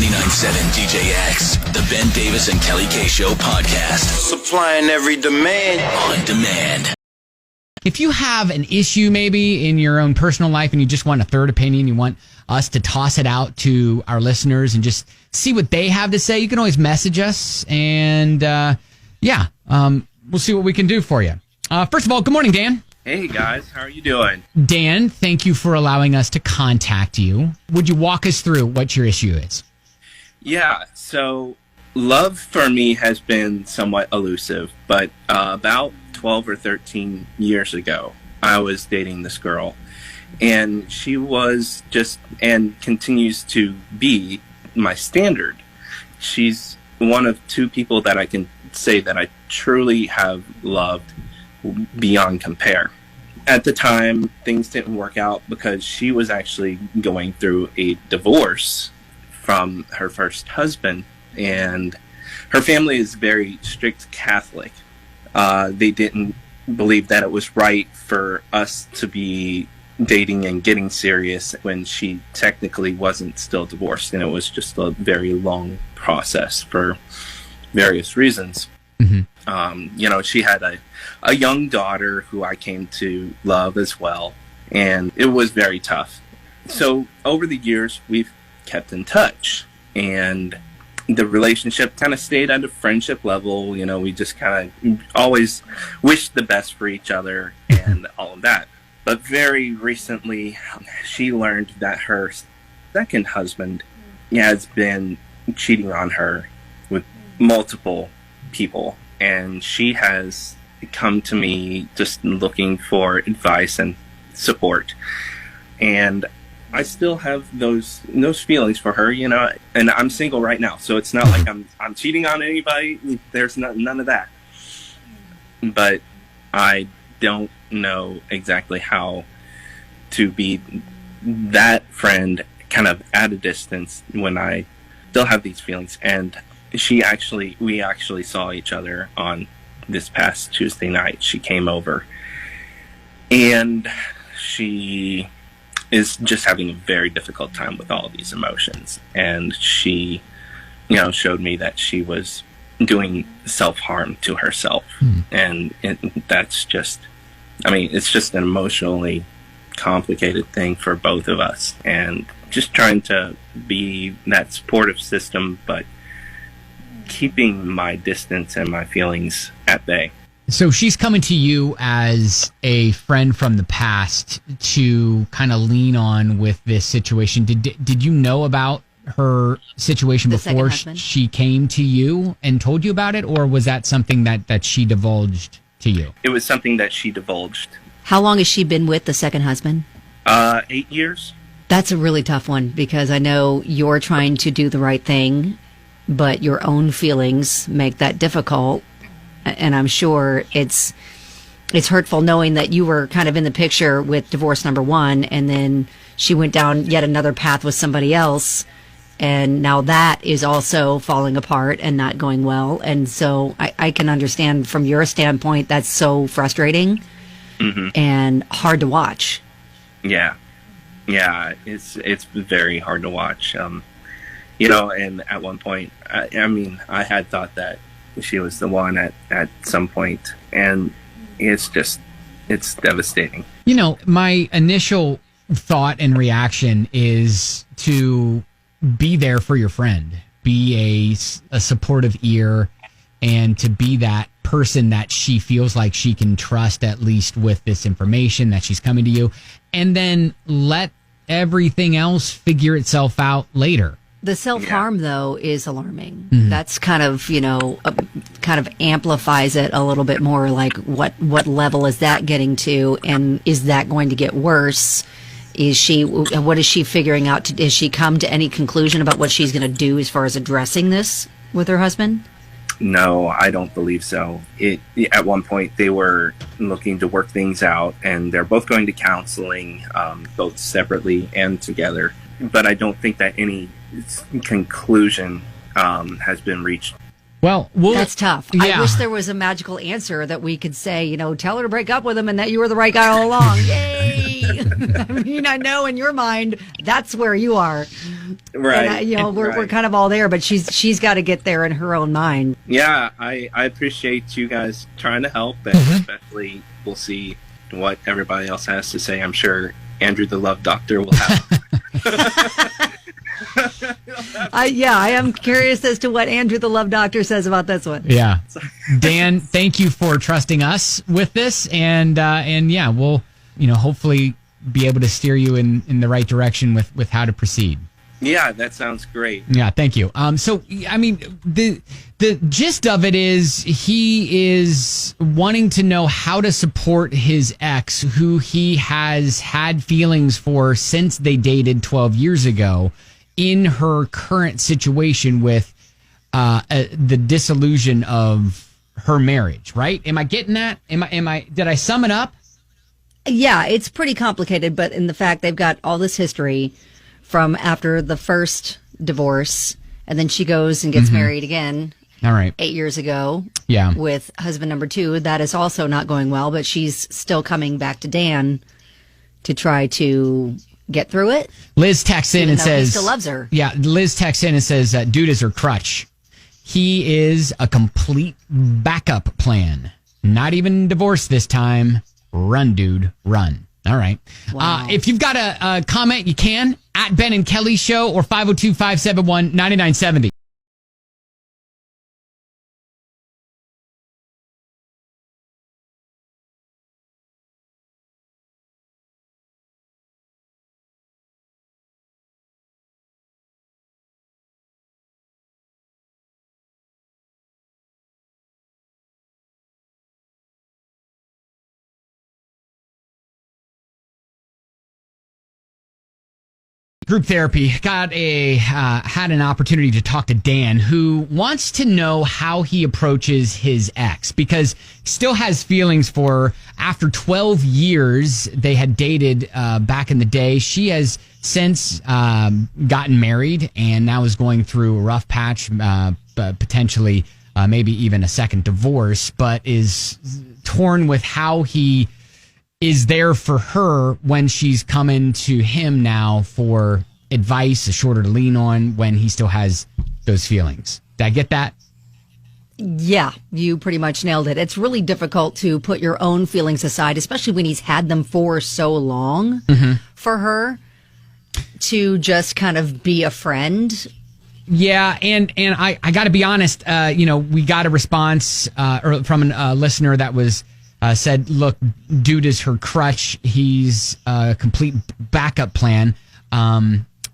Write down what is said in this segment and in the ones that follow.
99.7 DJX, the Ben Davis and Kelly K Show podcast. Supplying every demand. On demand. If you have an issue maybe in your own personal life and you just want a third opinion, you want us to toss it out to our listeners and just see what they have to say, you can always message us and we'll see what we can do for you. First of all, good morning, Dan. Hey guys, how are you doing? Dan, thank you for allowing us to contact you. Would you walk us through what your issue is? Yeah, so love for me has been somewhat elusive, but about 12 or 13 years ago, I was dating this girl, and she was just, and continues to be, my standard. She's one of two people that I can say that I truly have loved beyond compare. At the time, things didn't work out because she was actually going through a divorce from her first husband, and her family is very strict Catholic. They didn't believe that it was right for us to be dating and getting serious when she technically wasn't still divorced, and it was just a very long process for various reasons. Mm-hmm. She had a young daughter who I came to love as well, and it was very tough. So over the years, we've kept in touch, and the relationship kind of stayed at a friendship level. You know, we just kind of always wished the best for each other and all of that. But very recently, she learned that her second husband has been cheating on her with multiple people, and she has come to me just looking for advice and support. And I still have those feelings for her, you know, and I'm single right now, so it's not like I'm cheating on anybody. There's none of that. But I don't know exactly how to be that friend kind of at a distance when I still have these feelings. And we actually saw each other on this past Tuesday night. She came over, and she is just having a very difficult time with all of these emotions. And she, showed me that she was doing self-harm to herself. And that's just, it's just an emotionally complicated thing for both of us. And just trying to be that supportive system, but keeping my distance and my feelings at bay. So she's coming to you as a friend from the past to kind of lean on with this situation. Did you know about her situation before she came to you and told you about it, or was that something that she divulged to you? It was something that she divulged. How long has she been with the second husband? 8 years. That's a really tough one, because I know you're trying to do the right thing, but your own feelings make that difficult. And I'm sure it's hurtful knowing that you were kind of in the picture with divorce number one, and then she went down yet another path with somebody else, and now that is also falling apart and not going well. And so I can understand from your standpoint that's so frustrating and hard to watch. Yeah, it's very hard to watch. And at one point, I had thought that she was the one at some point, and it's devastating. My initial thought and reaction is to be there for your friend, be a supportive ear, and to be that person that she feels like she can trust, at least with this information that she's coming to you, and then let everything else figure itself out later. The self-harm, though, is alarming. Mm-hmm. That's kind of amplifies it a little bit more. Like, what level is that getting to? And is that going to get worse? What is she figuring out? Is she come to any conclusion about what she's going to do as far as addressing this with her husband? No, I don't believe so. At one point, they were looking to work things out, and they're both going to counseling, both separately and together. But I don't think that any conclusion has been reached. Well, that's tough. Yeah. I wish there was a magical answer that we could say, tell her to break up with him and that you were the right guy all along. Yay! I mean, I know in your mind that's where you are, Right. and we're kind of all there, but she's got to get there in her own mind. Yeah, I appreciate you guys trying to help, and especially we'll see what everybody else has to say. I'm sure Andrew the Love Doctor will have. I am curious as to what Andrew the Love Doctor says about this one. Yeah. Dan, thank you for trusting us with this. And yeah, we'll, hopefully be able to steer you in the right direction with how to proceed. Yeah, that sounds great. Yeah, thank you. So, I mean, the gist of it is he is wanting to know how to support his ex, who he has had feelings for since they dated 12 years ago, in her current situation with the disillusion of her marriage. Right? Am I getting that? Did I sum it up? Yeah, it's pretty complicated, but in the fact they've got all this history from after the first divorce, and then she goes and gets married again. All right. 8 years ago. Yeah. With husband number 2. That is also not going well, but she's still coming back to Dan to try to get through it. Liz texts in even and though says, he still loves her. Yeah, Liz texts in and says, dude is her crutch. He is a complete backup plan. Not even divorced this time. Run, dude, run. All right. Wow. If you've got a comment, you can at Ben and Kelly Show or 502-571-9970. Group therapy. Had an opportunity to talk to Dan, who wants to know how he approaches his ex, because he still has feelings for her. After 12 years they had dated back in the day. She has since gotten married and now is going through a rough patch, potentially maybe even a second divorce, but is torn with how he is there for her when she's coming to him now for advice, a shoulder to lean on when he still has those feelings. Did I get that? Yeah, you pretty much nailed it. It's really difficult to put your own feelings aside, especially when he's had them for so long for her, to just kind of be a friend. Yeah, and I got to be honest, we got a response from a listener that was said, look, dude is her crutch. He's a complete backup plan.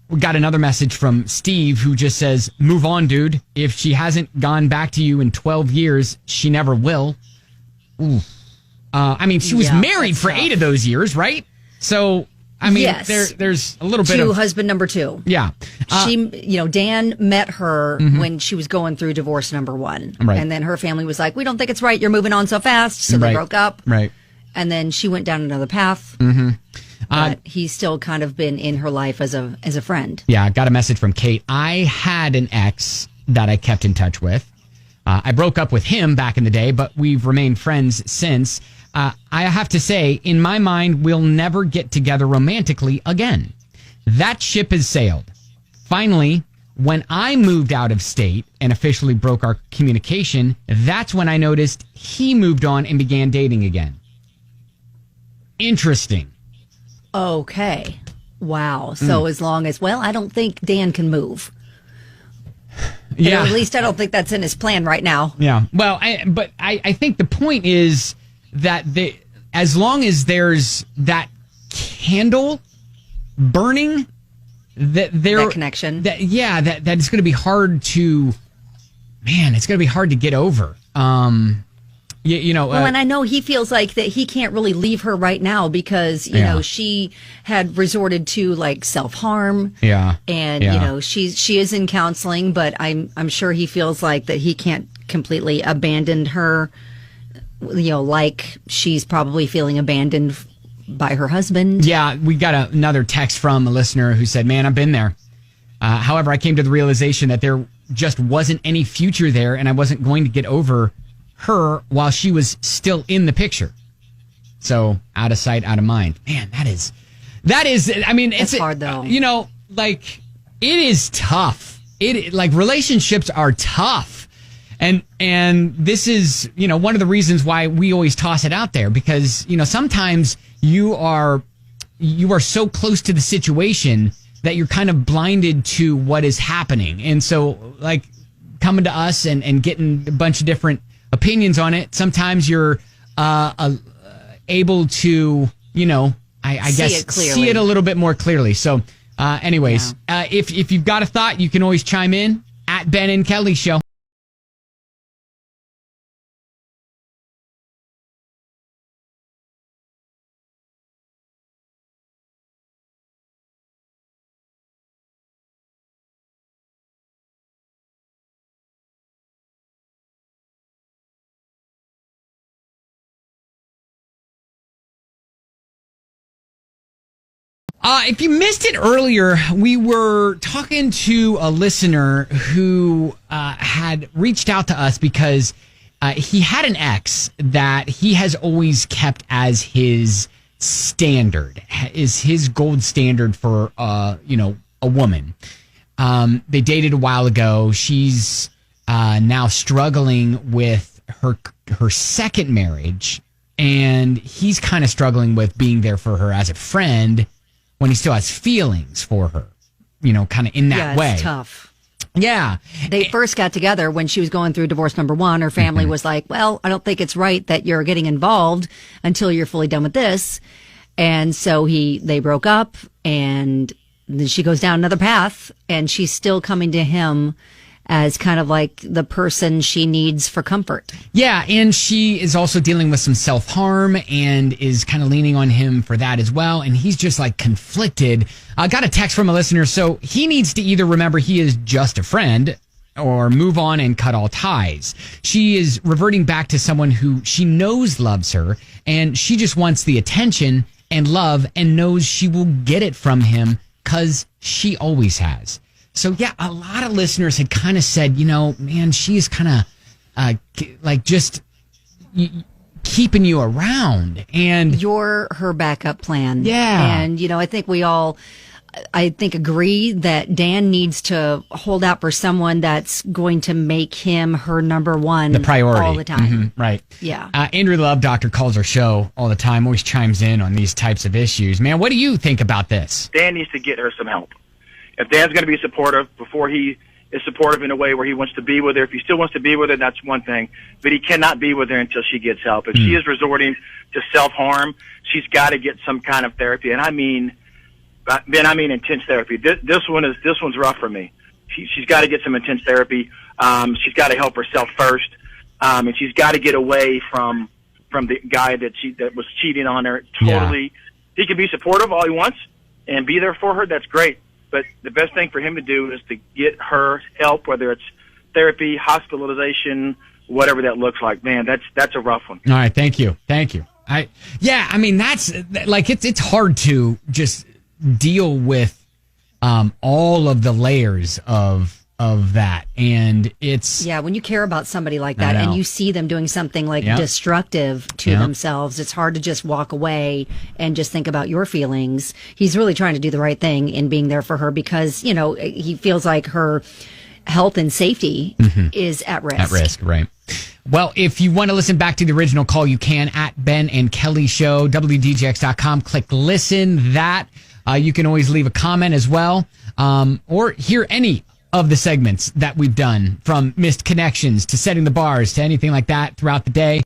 We got another message from Steve who just says, move on, dude. If she hasn't gone back to you in 12 years, she never will. Ooh. She was married for tough. 8 of those years, right? So, yes. there's a little bit of... To husband number 2. Yeah. Dan met her when she was going through divorce number 1. Right. And then her family was like, we don't think it's right. You're moving on so fast. So they broke up. Right. And then she went down another path. But he's still kind of been in her life as a friend. Yeah, I got a message from Kate. I had an ex that I kept in touch with. I broke up with him back in the day, but we've remained friends since. I have to say, in my mind, we'll never get together romantically again. That ship has sailed. Finally, when I moved out of state and officially broke our communication, that's when I noticed he moved on and began dating again. Interesting. Okay. Wow. So as long as, I don't think Dan can move. Yeah. Or at least I don't think that's in his plan right now. Yeah. Well, I think the point is that as long as there's that candle burning, that connection. That it's going to be hard to, it's going to be hard to get over. And I know he feels like that he can't really leave her right now because, you know, she had resorted to like self-harm. Yeah. And, she is in counseling, but I'm sure he feels like that he can't completely abandon her, like she's probably feeling abandoned by her husband. Yeah. We got another text from a listener who said, man, I've been there. However, I came to the realization that there just wasn't any future there and I wasn't going to get over her while she was still in the picture. So out of sight, out of mind. Man, That is, I mean, It's hard, though. You know, like, it is tough. Like, relationships are tough. And this is, you know, one of the reasons why we always toss it out there, because, you know, sometimes you are so close to the situation that you're kind of blinded to what is happening. And so, like, coming to us and getting a bunch of different opinions on it, sometimes you're able to, you know, I guess see it a little bit more clearly. So, anyways, if you've got a thought, you can always chime in at Ben and Kelly Show. If you missed it earlier, we were talking to a listener who had reached out to us because he had an ex that he has always kept as his standard, is his gold standard for, you know, a woman. They dated a while ago. She's now struggling with her second marriage, and he's kind of struggling with being there for her as a friend when he still has feelings for her, you know, kind of in that way. It's tough. Yeah. They first got together when she was going through divorce number one. Her family was like, well, I don't think it's right that you're getting involved until you're fully done with this. And so they broke up, and then she goes down another path, and she's still coming to him as kind of like the person she needs for comfort. Yeah, and she is also dealing with some self-harm and is kind of leaning on him for that as well. And he's just like conflicted. I got a text from a listener. So he needs to either remember he is just a friend or move on and cut all ties. She is reverting back to someone who she knows loves her, and she just wants the attention and love and knows she will get it from him because she always has. So, yeah, a lot of listeners had kind of said, you know, man, she's kind of like just keeping you around. And you're her backup plan. Yeah. And, you know, I think we all, agree that Dan needs to hold out for someone that's going to make him her number one. The priority. All the time. Mm-hmm, right. Yeah. Andrew Love Doctor calls our show all the time, always chimes in on these types of issues. Man, what do you think about this? Dan needs to get her some help. If Dan's going to be supportive, before he is supportive in a way where he wants to be with her, if he still wants to be with her, that's one thing. But he cannot be with her until she gets help. If she is resorting to self-harm, she's got to get some kind of therapy. And I mean intense therapy. This one's rough for me. She's got to get some intense therapy. She's got to help herself first. And she's got to get away from the guy that was cheating on her. Totally. Yeah. He can be supportive all he wants and be there for her. That's great. But the best thing for him to do is to get her help, whether it's therapy, hospitalization, whatever that looks like. Man, that's a rough one. All right, thank you. I mean, that's like it's hard to just deal with all of the layers of that, and it's when you care about somebody like that and you see them doing something like destructive to themselves, it's hard to just walk away and just think about your feelings. He's really trying to do the right thing in being there for her because, you know, he feels like her health and safety is at risk. At risk, right. Well, if you want to listen back to the original call, you can at Ben and Kelly Show, WDGX.com. Click listen. You can always leave a comment as well, or hear any of the segments that we've done, from missed connections to setting the bars to anything like that throughout the day.